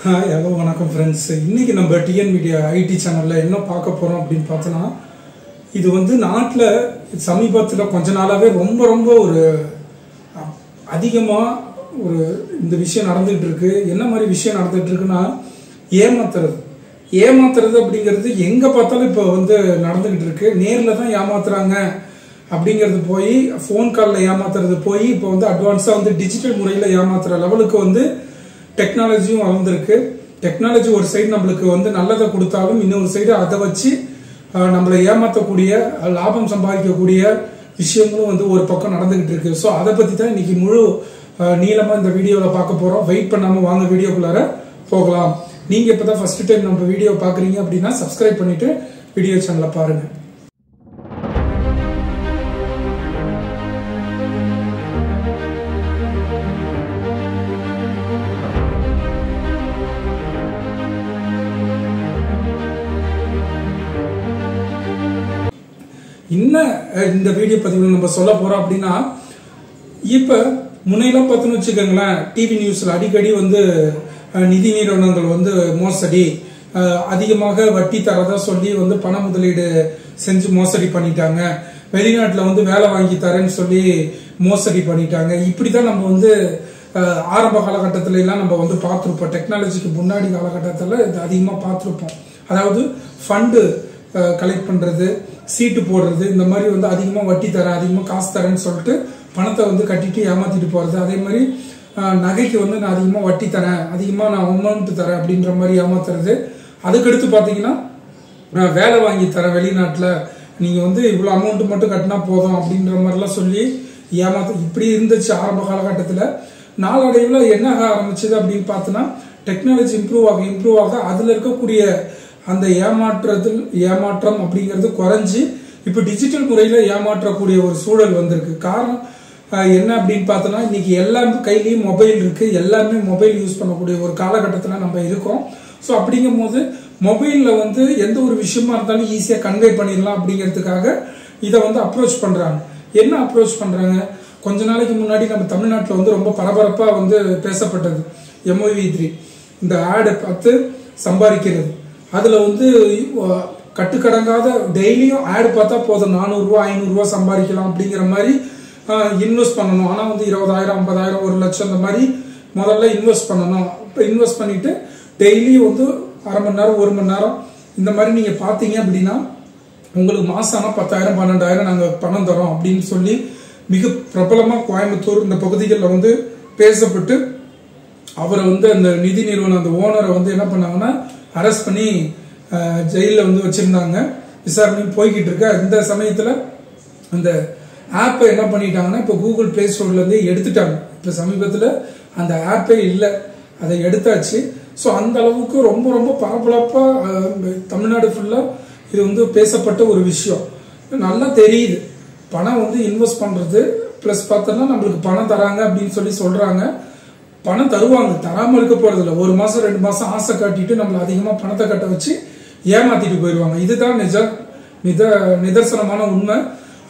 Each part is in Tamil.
ஹாய் ஹலோ வணக்கம் ஃப்ரெண்ட்ஸ். இன்னைக்கு நம்ம டிஎன் மீடியா ஐடி சேனலில் என்ன பார்க்க போகிறோம் அப்படின்னு பார்த்தோன்னா, இது வந்து நாட்டில் சமீபத்தில் கொஞ்ச நாளாகவே ரொம்ப ரொம்ப ஒரு அதிகமாக ஒரு இந்த விஷயம் நடந்துகிட்டு இருக்கு. என்ன மாதிரி விஷயம் நடந்துகிட்டு இருக்குன்னா, ஏமாத்துறது அப்படிங்கிறது எங்கே பார்த்தாலும் இப்போ வந்து நடந்துகிட்டு இருக்கு. நேரில் தான் ஏமாத்துறாங்க அப்படிங்கிறது போய் ஃபோன் காலில் ஏமாத்துறது போய் இப்போ வந்து அட்வான்ஸாக வந்து டிஜிட்டல் முறையில் ஏமாத்துற லெவலுக்கு வந்து டெக்னாலஜியும் வளர்ந்துருக்கு. டெக்னாலஜி ஒரு சைடு நம்மளுக்கு வந்து நல்லதை கொடுத்தாலும் இன்னொரு சைடு அதை வச்சு நம்மளை ஏமாற்றக்கூடிய லாபம் சம்பாதிக்கக்கூடிய விஷயங்களும் வந்து ஒரு பக்கம் நடந்துகிட்டு இருக்கு. ஸோ அதை பற்றி தான் இன்னைக்கு முழு நீளமாக இந்த வீடியோவில் பார்க்க போகிறோம். வெயிட் பண்ணாமல் வாங்க வீடியோக்குள்ளார போகலாம். நீங்கள் இப்போ தான் ஃபர்ஸ்ட் டைம் நம்ம வீடியோ பார்க்குறீங்க அப்படின்னா சப்ஸ்கிரைப் பண்ணிட்டு வீடியோ சேனலை பாருங்கள். இந்த வீடியோ பதிவில் நம்ம சொல்ல போறோம் அப்படின்னா, இப்ப முன்னையெல்லாம் பார்த்தோன்னு வச்சுக்கோங்களேன், டிவி நியூஸ்ல அடிக்கடி வந்து நிதி நிறுவனங்கள் வந்து மோசடி, அதிகமாக வட்டி தரதா சொல்லி வந்து பண முதலீடு செஞ்சு மோசடி பண்ணிட்டாங்க, வெளிநாட்டுல வந்து வேலை வாங்கி தரேன்னு சொல்லி மோசடி பண்ணிட்டாங்க. இப்படிதான் நம்ம வந்து ஆரம்ப காலகட்டத்தில எல்லாம் நம்ம வந்து பார்த்துருப்போம். டெக்னாலஜிக்கு முன்னாடி காலகட்டத்தில் இது அதிகமாக பார்த்துருப்போம். அதாவது ஃபண்டு கலெக்ட் பண்றது, சீட்டு போடுறது, இந்த மாதிரி வந்து அதிகமாக வட்டி தரேன், அதிகமாக காசு தரேன்னு சொல்லிட்டு பணத்தை வந்து கட்டிட்டு ஏமாத்திட்டு போறது. அதே மாதிரி நகைக்கு வந்து நான் அதிகமாக வட்டி தரேன், அதிகமாக நான் அமௌண்ட் தரேன் அப்படின்ற மாதிரி ஏமாத்துறது. அதுக்கடுத்து பார்த்தீங்கன்னா, நான் வேலை வாங்கி தரேன் வெளிநாட்டில், நீங்கள் வந்து இவ்வளோ அமௌண்ட் மட்டும் கட்டினா போதும் அப்படின்ற மாதிரிலாம் சொல்லி இப்படி இருந்துச்சு ஆரம்ப காலகட்டத்தில். நாளடைவில் என்ன ஆக ஆரம்பிச்சது அப்படின்னு பார்த்தோன்னா, டெக்னாலஜி இம்ப்ரூவ் ஆக அதில் இருக்கக்கூடிய அந்த ஏமாற்றம் அப்படிங்கிறது குறைஞ்சி இப்போ டிஜிட்டல் முறையில் ஏமாற்றக்கூடிய ஒரு சூழல் வந்திருக்கு. காரணம் என்ன அப்படின்னு பார்த்தோன்னா, இன்னைக்கு எல்லாமே கையிலையும் மொபைல் இருக்கு, எல்லாமே மொபைல் யூஸ் பண்ணக்கூடிய ஒரு காலகட்டத்தில் நம்ம இருக்கோம். ஸோ அப்படிங்கும் போது மொபைலில் வந்து எந்த ஒரு விஷயமா இருந்தாலும் ஈஸியாக கன்வே பண்ணிடலாம் அப்படிங்கிறதுக்காக இதை வந்து அப்ரோச் பண்றாங்க. என்ன அப்ரோச் பண்றாங்க? கொஞ்ச நாளைக்கு முன்னாடி நம்ம தமிழ்நாட்டில் வந்து ரொம்ப பரபரப்பாக வந்து பேசப்பட்டது MOV3, இந்த ஆடை பார்த்து சம்பாதிக்கிறது. அதுல வந்து கட்டுக்கடங்காத டெய்லியும் ஆட் பார்த்தா போதும், 400 ரூபா 500 ரூபா சம்பாதிக்கலாம் அப்படிங்கிற மாதிரி இன்வெஸ்ட் பண்ணணும். ஆனா வந்து 20,000 50,000 1 லட்சம் இந்த மாதிரி முதல்ல இன்வெஸ்ட் பண்ணணும். இப்போ இன்வெஸ்ட் பண்ணிட்டு டெய்லி வந்து அரை மணி நேரம் 1 மணி நேரம் இந்த மாதிரி நீங்க பாத்தீங்க அப்படின்னா உங்களுக்கு மாசம் 10,000 12,000 நாங்க பணம் தரோம் அப்படின்னு சொல்லி மிக பிரபலமா கோயம்புத்தூர் இந்த பகுதிகளில் வந்து பேசப்பட்டு, அவரை வந்து அந்த நிதி நிறுவனம் அந்த ஓனரை வந்து என்ன பண்ணாங்கன்னா அரெஸ்ட் பண்ணி ஜெயிலில் வந்து வச்சிருந்தாங்க. விசாரணையும் போய்கிட்டு இருக்க இந்த சமயத்தில் அந்த ஆப்பை என்ன பண்ணிட்டாங்கன்னா இப்போ கூகுள் பிளே ஸ்டோர்ல இருந்து எடுத்துட்டாங்க. இப்போ சமீபத்தில் அந்த ஆப்பே இல்லை, அதை எடுத்தாச்சு. ஸோ அந்த அளவுக்கு ரொம்ப ரொம்ப பரபரப்பா தமிழ்நாடு ஃபுல்லா இது வந்து பேசப்பட்ட ஒரு விஷயம். நல்லா தெரியுது, பணம் வந்து இன்வெஸ்ட் பண்றது பிளஸ் பார்த்தோம்னா நம்மளுக்கு பணம் தராங்க அப்படின்னு சொல்லி சொல்றாங்க. பணம் தருவாங்க, தராம இருக்க போறது இல்லை. 1 மாசம் 2 மாசம் ஆசை காட்டிட்டு நம்மள அதிகமா பணத்தை கட்ட வச்சு ஏமாத்திட்டு போயிடுவாங்க. இதுதான் நிதர்சனமான உண்மை.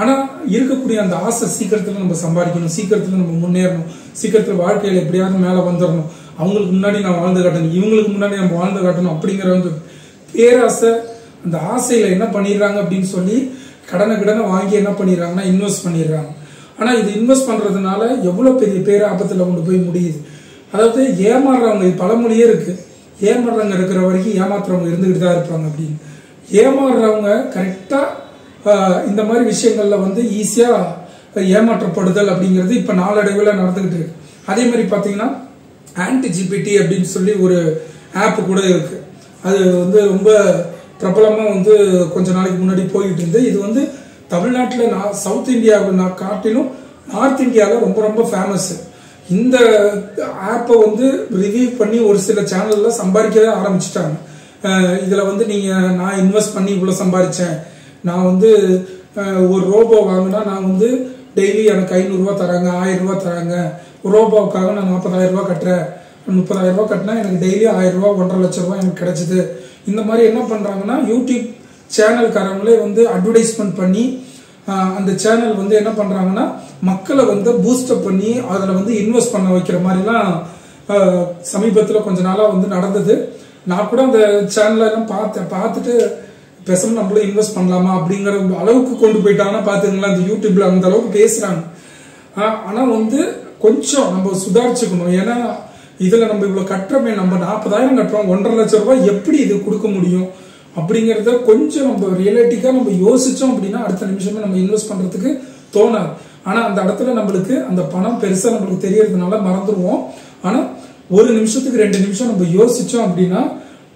ஆனா இருக்கக்கூடிய அந்த ஆசை சீக்கிரத்துல நம்ம சம்பாதிக்கணும், சீக்கிரத்துல நம்ம முன்னேறணும், சீக்கிரத்துல வாழ்க்கையில எப்படியாவது மேல வந்துடணும், அவங்களுக்கு முன்னாடி நான் வாழ்ந்து காட்டணும், இவங்களுக்கு முன்னாடி நம்ம வாழ்ந்து காட்டணும் அப்படிங்கிற வந்து பேராசை, அந்த ஆசையில என்ன பண்ணிடுறாங்க அப்படின்னு சொல்லி கடனை வாங்கி என்ன பண்ணிடுறாங்கன்னா இன்வெஸ்ட் பண்ணிடுறாங்க. ஆனா இது இன்வெஸ்ட் பண்றதுனால எவ்வளவு பெரிய பேராபத்துல கொண்டு போய் முடியுது. அதாவது ஏமாறுறவங்க, பழமொழியே இருக்கு, ஏமாறுறவங்க இருக்கிற வரைக்கும் ஏமாத்துறவங்க இருந்துகிட்டு தான் இருப்பாங்க அப்படின்னு. ஏமாறுறவங்க கரெக்டா இந்த மாதிரி விஷயங்கள்ல வந்து ஈஸியா ஏமாற்றப்படுதல் அப்படிங்கிறது இப்ப நாளடைவில் நடந்துகிட்டு இருக்கு. அதே மாதிரி பாத்தீங்கன்னா AntiGPT அப்படின்னு சொல்லி ஒரு ஆப் கூட இருக்கு. அது வந்து ரொம்ப பிரபலமா வந்து கொஞ்ச நாளைக்கு முன்னாடி போயிட்டு இருந்து, இது வந்து தமிழ்நாட்டில் சவுத் இந்தியாவை காட்டிலும் நார்த் இந்தியாவில் ரொம்ப ரொம்ப ஃபேமஸ். இந்த ஆப்பை வந்து ரிவ்யூ பண்ணி ஒரு சில சேனல்ல சம்பாதிக்கவே ஆரம்பிச்சுட்டாங்க. இதுல வந்து நீங்க நான் இன்வெஸ்ட் பண்ணி இவ்வளவு சம்பாதிச்சேன், நான் வந்து ஒரு ரோபோ வாங்கினா நான் வந்து டெய்லி எனக்கு 500 ரூபா தராங்க, 1000 ரூபா தராங்க, ரோபோவுக்காக நான் 40,000 ரூபா கட்டுறேன், 30,000 ரூபா கட்டினா எனக்கு டெய்லி 1000 ரூபா 1.5 லட்சம் ரூபாய் எனக்கு கிடைச்சது. இந்த மாதிரி என்ன பண்றாங்கன்னா யூடியூப் சேனல்காரங்களே வந்து அட்வர்டைஸ்மெண்ட் பண்ணி அந்த சேனல் வந்து என்ன பண்றாங்கன்னா மக்களை வந்து பூஸ்டப் பண்ணி அதில் வந்து இன்வெஸ்ட் பண்ண வைக்கிற மாதிரிலாம் சமீபத்தில் கொஞ்ச நாளாக வந்து நடந்தது. நான் கூட அந்த சேனல்ல எல்லாம் பார்த்துட்டு பேசாம நம்மளும் இன்வெஸ்ட் பண்ணலாமா அப்படிங்கிற அளவுக்கு கொண்டு போயிட்டாங்கன்னா பாத்துங்களா, இந்த யூடியூப்ல அந்த அளவுக்கு பேசுறாங்க. ஆனா வந்து கொஞ்சம் நம்ம சுதாரிச்சுக்கணும். ஏன்னா இதுல நம்ம இவ்வளவு கட்டுறமே, நம்ம 40,000 கட்டுறோம், 1.5 லட்சம் ரூபாய் எப்படி இது கொடுக்க முடியும் அப்படிங்கறத கொஞ்சம் நம்ம ரியலிட்டிக்கா நம்ம யோசிச்சோம் அப்படின்னா அடுத்த நிமிஷமே நம்ம இன்வெஸ்ட் பண்றதுக்கு தோணாது. ஆனா அந்த இடத்துல நம்மளுக்கு அந்த பணம் பெருசா நம்மளுக்கு தெரியறதுனால மறந்துடுவோம். ஆனா ஒரு நிமிஷத்துக்கு 2 நிமிஷம் நம்ம யோசிச்சோம் அப்படின்னா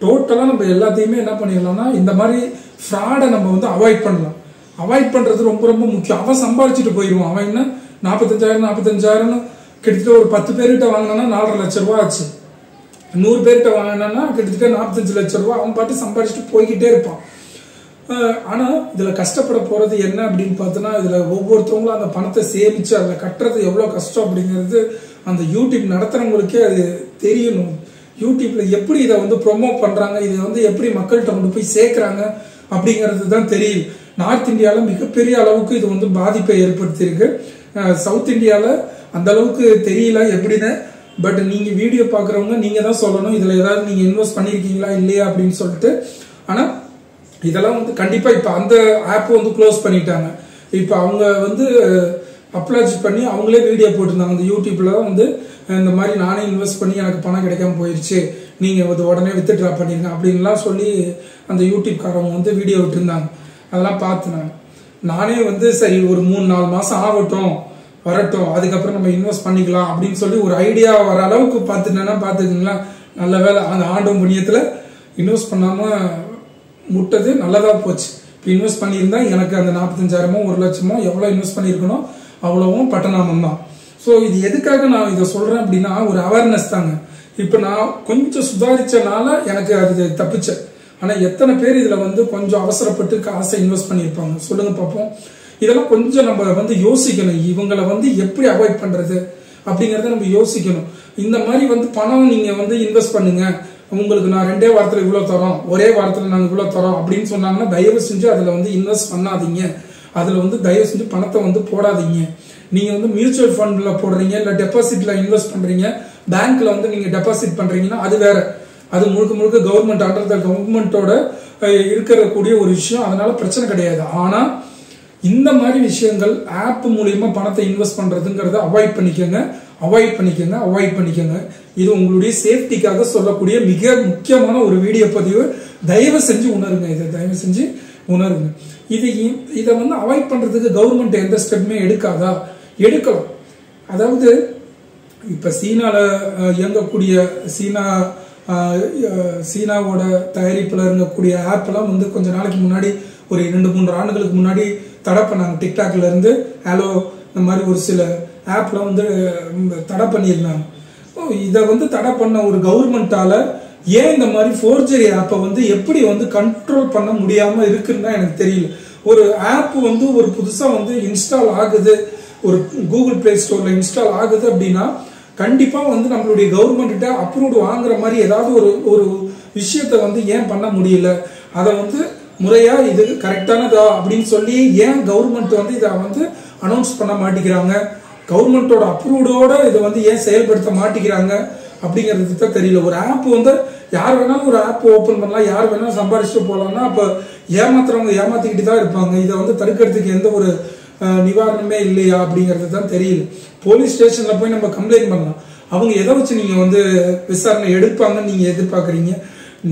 டோட்டலா நம்ம எல்லாத்தையுமே என்ன பண்ணிடலாம்னா இந்த மாதிரி ஃப்ராடை நம்ம வந்து அவாய்ட் பண்ணலாம். அவாய்ட் பண்றது ரொம்ப ரொம்ப முக்கியம். அவன் சம்பாதிச்சுட்டு போயிடுவான். அவன் என்ன 45,000 கிட்டத்தட்ட ஒரு 10 பேர்கிட்ட வாங்கினா 4.5 லட்சம் ரூபாய் ஆச்சு. 100 பேர்கிட்ட வாங்கினா கிட்டத்தட்ட 45 லட்சம் ரூபாய் அவன் பாட்டு சம்பாதிச்சுட்டு போய்கிட்டே இருப்பான். ஆனா இதுல கஷ்டப்பட போறது என்ன அப்படின்னு பார்த்தோன்னா, இதுல ஒவ்வொருத்தவங்களும் அந்த பணத்தை சேமிச்சு அதுல கட்டுறது எவ்வளவு கஷ்டம் அப்படிங்கிறது அந்த யூடியூப் நடத்துறவங்களுக்கே அது தெரியணும். யூடியூப்ல எப்படி இதை வந்து ப்ரொமோட் பண்றாங்க, இதை வந்து எப்படி மக்கள்கிட்ட கொண்டு போய் சேர்க்கிறாங்க அப்படிங்கிறது தான் தெரியும். நார்த் இந்தியாவில் மிகப்பெரிய அளவுக்கு இது வந்து பாதிப்பை ஏற்படுத்தியிருக்கு. சவுத் இந்தியாவில் அந்த அளவுக்கு தெரியல எப்படின்னு. பட் நீங்க வீடியோ பாக்குறவங்க நீங்க தான் சொல்லணும் இதுல ஏதாவது நீங்க இன்வெஸ்ட் பண்ணிருக்கீங்களா இல்லையா அப்படின்னு சொல்லிட்டு. ஆனா இதெல்லாம் வந்து கண்டிப்பா இப்ப அந்த ஆப் வந்து க்ளோஸ் பண்ணிட்டாங்க. இப்ப அவங்க வந்து அப்ளாச் பண்ணி அவங்களே வீடியோ போட்டிருந்தாங்க. அந்த யூடியூப்ல வந்து இந்த மாதிரி நானே இன்வெஸ்ட் பண்ணி எனக்கு பணம் கிடைக்காம போயிருச்சு, நீங்க வந்து உடனே வித்ட்ரா பண்ணிருங்க அப்படின்லாம் சொல்லி அந்த யூடியூப்காரவங்க வந்து வீடியோ விட்டுருந்தாங்க. அதெல்லாம் பார்த்தேன். நானே வந்து சரி ஒரு 3-4 மாசம் ஆகட்டும் வரட்டும், அதுக்கப்புறம் நம்ம இன்வெஸ்ட் பண்ணிக்கலாம் அப்படின்னு சொல்லி ஒரு ஐடியா வர அளவுக்கு பார்த்துட்டேன்னா பார்த்துக்கிங்களா, நல்ல வேலை அந்த ஆண்டும் புண்ணியத்துல இன்வெஸ்ட் பண்ணாம முட்டது நல்லதா போச்சு. இப்போ இன்வெஸ்ட் பண்ணியிருந்தா எனக்கு அந்த 45,000மோ 1 லட்சமோ எவ்வளோ இன்வெஸ்ட் பண்ணியிருக்கணும் அவ்வளவும் பட்டநாமம் தான். ஸோ இது எதுக்காக நான் இதை சொல்றேன் அப்படின்னா ஒரு அவேர்னஸ் தாங்க. இப்போ நான் கொஞ்சம் சுதாரிச்சனால எனக்கு அது தப்பிச்சேன். ஆனா எத்தனை பேர் இதுல வந்து கொஞ்சம் அவசரப்பட்டு காசை இன்வெஸ்ட் பண்ணியிருப்பாங்க சொல்லுங்க பார்ப்போம். இதெல்லாம் கொஞ்சம் நம்ம வந்து யோசிக்கணும். இவங்களை வந்து எப்படி அவாய்ட் பண்றது அப்படிங்கறத நம்ம யோசிக்கணும். இந்த மாதிரி வந்து பணம் நீங்க வந்து இன்வெஸ்ட் பண்ணுங்க, உங்களுக்கு நான் 2 வாரத்துல இவ்வளவு தரோம், ஒரே வாரத்துல நாங்க இவ்வளவு தரோம் அப்படின்னு சொன்னாங்கன்னா தயவு செஞ்சு அதுல வந்து இன்வெஸ்ட் பண்ணாதீங்க. அதுல வந்து தயவு செஞ்சு பணத்தை வந்து போடாதீங்க. நீங்க வந்து மியூச்சுவல் ஃபண்ட்ல போடுறீங்க, இல்ல டெபாசிட்ல இன்வெஸ்ட் பண்றீங்க, பேங்க்ல வந்து நீங்க டெபாசிட் பண்றீங்கன்னா அது வேற. அது முழுக்க முழுக்க கவர்மெண்ட் அண்டர் த கவர்மெண்டோட இருக்கக்கூடிய ஒரு விஷயம், அதனால பிரச்சனை கிடையாது. ஆனா இந்த மாதிரி விஷயங்கள் ஆப் மூலியமா பணத்தை இன்வெஸ்ட் பண்றதுங்கிறத அவாய்ட் பண்ணிக்கங்க. இது உங்களுடைய சேஃப்டிக்காக சொல்லக்கூடிய மிக முக்கியமான ஒரு வீடியோ பதிவு. தயவு செஞ்சு உணருங்க, இதை வந்து அவாய்ட் பண்றதுக்கு கவர்மெண்ட் எந்த ஸ்டெப்புமே எடுக்காதா? எடுக்கலாம். அதாவது இப்ப சீனால இயங்கக்கூடிய சீனாவோட தயாரிப்புல இருக்கக்கூடிய ஆப் எல்லாம் வந்து கொஞ்ச நாளைக்கு முன்னாடி ஒரு 2-3 ஆண்டுகளுக்கு முன்னாடி தடை பண்ணாங்க. டிக்டாக்ல இருந்து ஹலோ இந்த மாதிரி ஒரு சில ஆப்ல வந்து தடை பண்ணியிருந்தாங்க. இதை வந்து தடை பண்ண ஒரு கவர்மெண்டால ஏன் இந்த மாதிரி ஃபோர்ஜரி ஆப்பை வந்து எப்படி வந்து கண்ட்ரோல் பண்ண முடியாம இருக்குன்னு தான் எனக்கு தெரியல. ஒரு ஆப் வந்து ஒரு புதுசா வந்து இன்ஸ்டால் ஆகுது, ஒரு கூகுள் பிளே ஸ்டோர்ல இன்ஸ்டால் ஆகுது அப்படின்னா கண்டிப்பா வந்து நம்மளுடைய கவர்மெண்ட் கிட்ட அப்ரூவ்டு வாங்குற மாதிரி ஏதாவது ஒரு விஷயத்த வந்து ஏன் பண்ண முடியல? அதை வந்து முறையா இது கரெக்டானதா அப்படின்னு சொல்லி ஏன் கவர்மெண்ட் வந்து இதை வந்து அனௌன்ஸ் பண்ண மாட்டேங்கிறாங்க? கவர்மெண்டோட அப்ரூவ்டோட இதை வந்து ஏன் செயல்படுத்த மாட்டேங்கிறாங்க அப்படிங்கிறது தான் தெரியல. ஒரு ஆப் வந்து யார் வேணாலும் ஒரு ஆப் ஓபன் பண்ணலாம், யார் வேணாலும் சம்பாதிச்சுட்டு போகலாம்னா அப்ப ஏமாத்துறவங்க ஏமாத்திக்கிட்டு தான் இருப்பாங்க. இதை வந்து தடுக்கிறதுக்கு எந்த ஒரு நிவாரணமே இல்லையா அப்படிங்கிறது தான் தெரியல. போலீஸ் ஸ்டேஷன்ல போய் நம்ம கம்ப்ளைண்ட் பண்ணலாம், அவங்க எதை வச்சு நீங்க வந்து விசாரணை எடுப்பாங்கன்னு நீங்க எதிர்பார்க்குறீங்க?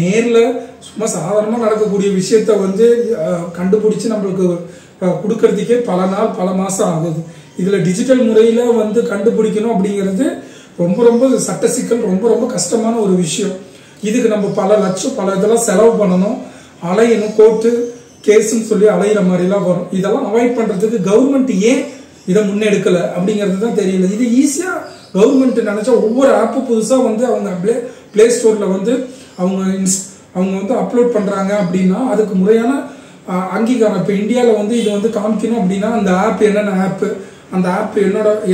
நேர்ல சும்மா சாதாரணமா நடக்கக்கூடிய விஷயத்த வந்து கண்டுபிடிச்சு நம்மளுக்கு கொடுக்கறதுக்கே பல நாள் பல மாசம் ஆகுது. இதுல டிஜிட்டல் முறையில வந்து கண்டுபிடிக்கணும் அப்படிங்கிறது ரொம்ப ரொம்ப சட்ட சிக்கல், ரொம்ப ரொம்ப கஷ்டமான ஒரு விஷயம். இதுக்கு நம்ம பல லட்சம் பல இதெல்லாம் செலவு பண்ணணும், அலையணும், கோர்ட்டு கேஸ்ன்னு சொல்லி அலையிற மாதிரிலாம் வரும். இதெல்லாம் அவாய்ட் பண்றதுக்கு கவர்மெண்ட் ஏன் இதை முன்னெடுக்கல அப்படிங்கிறது தான் தெரியல. இது ஈஸியா கவர்மெண்ட் நினைச்சா ஒவ்வொரு ஆப்பு புதுசா வந்து அவங்க பிளே ஸ்டோர்ல வந்து அவங்க வந்து அப்லோட் பண்றாங்க அப்படின்னா அதுக்கு முறையான அங்கீகாரம். இப்ப இந்தியாவில வந்து இது வந்து காமிக்கணும் அப்படின்னா அந்த ஆப் என்னென்ன ஆப், அந்த ஆப்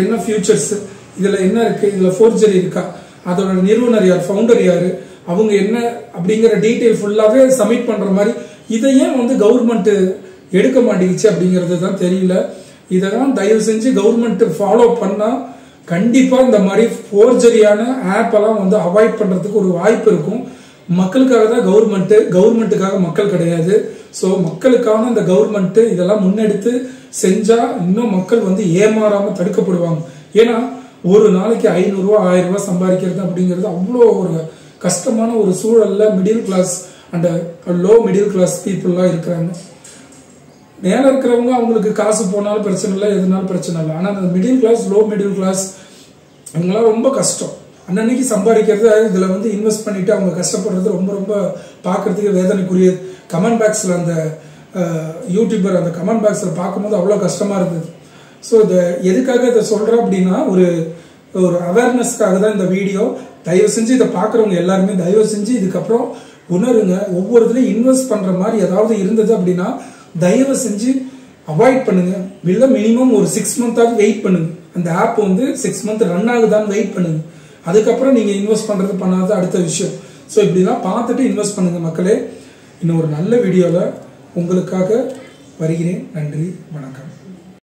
என்ன ஃபியூச்சர்ஸ், இதுல என்ன இருக்கு, இதுல ஃபோர்ஜரி இருக்கா, அதோட நிறுவனர் யார், ஃபவுண்டர் யாரு, அவங்க என்ன அப்படிங்கிற டீட்டெயில் ஃபுல்லாவே சப்மிட் பண்ற மாதிரி இதையும் வந்து கவர்மெண்ட் எடுக்க மாட்டேங்குச்சு அப்படிங்கிறது தான் தெரியல. இதெல்லாம் தயவு செஞ்சு கவர்மெண்ட் ஃபாலோ பண்ணா கண்டிப்பா இந்த மாதிரி ஃபோர்ஜரியான ஆப் எல்லாம் வந்து அவாய்ட் பண்றதுக்கு ஒரு வாய்ப்பு இருக்கும். மக்களுக்காக தான் கவர்மெண்ட்டுக்காக மக்கள் கிடையாது. ஸோ மக்களுக்கான இந்த கவர்மெண்ட் இதெல்லாம் முன்னெடுத்து செஞ்சா இன்னும் மக்கள் வந்து ஏமாறாம தடுக்கப்படுவாங்க. ஏன்னா ஒரு நாளைக்கு 500 ரூபா 1000 ரூபாய் சம்பாதிக்கிறது அப்படிங்கிறது அவ்வளோ ஒரு கஷ்டமான ஒரு சூழல்ல middle class and low middle class பீப்புள்லாம் இருக்கிறாங்க. மேல இருக்கிறவங்க அவங்களுக்கு காசு போனாலும் பிரச்சனை இல்லை, எதுனாலும் பிரச்சனை இல்லை. ஆனால் அந்த middle class low middle class அவங்களாம் ரொம்ப கஷ்டம். அன்னன்னைக்கு சம்பாதிக்கிறத இதில் வந்து இன்வெஸ்ட் பண்ணிட்டு அவங்க கஷ்டப்படுறது ரொம்ப ரொம்ப பார்க்கறதுக்கு வேதனைக்குரிய. கமெண்ட் பாக்ஸில் அந்த யூடியூபர் அந்த கமெண்ட் பாக்ஸில் பார்க்கும்போது அவ்வளோ கஷ்டமா இருந்தது. ஸோ இதை எதுக்காக இதை சொல்கிறேன் அப்படின்னா ஒரு அவேர்னஸ்க்காக தான் இந்த வீடியோ. தயவு செஞ்சு இதை பார்க்குறவங்க எல்லாருமே தயவு செஞ்சு இதுக்கப்புறம் உணருங்க. ஒவ்வொருத்துலையும் இன்வெஸ்ட் பண்ணுற மாதிரி ஏதாவது இருந்தது அப்படின்னா தயவு செஞ்சு அவாய்ட் பண்ணுங்க. இல்லை மினிமம் ஒரு 6 மந்த்தாவது வெயிட் பண்ணுங்க. அந்த ஆப் வந்து 6 மந்த் ரன் ஆகுதான்னு வெயிட் பண்ணுங்க. அதுக்கப்புறம் நீங்கள் இன்வெஸ்ட் பண்ணுறது பண்ணாத அடுத்த விஷயம். ஸோ இப்படிலாம் பார்த்துட்டு இன்வெஸ்ட் பண்ணுங்க மக்களே. இன்னும் ஒரு நல்ல வீடியோவில் உங்களுக்காக வருகிறேன். நன்றி, வணக்கம்.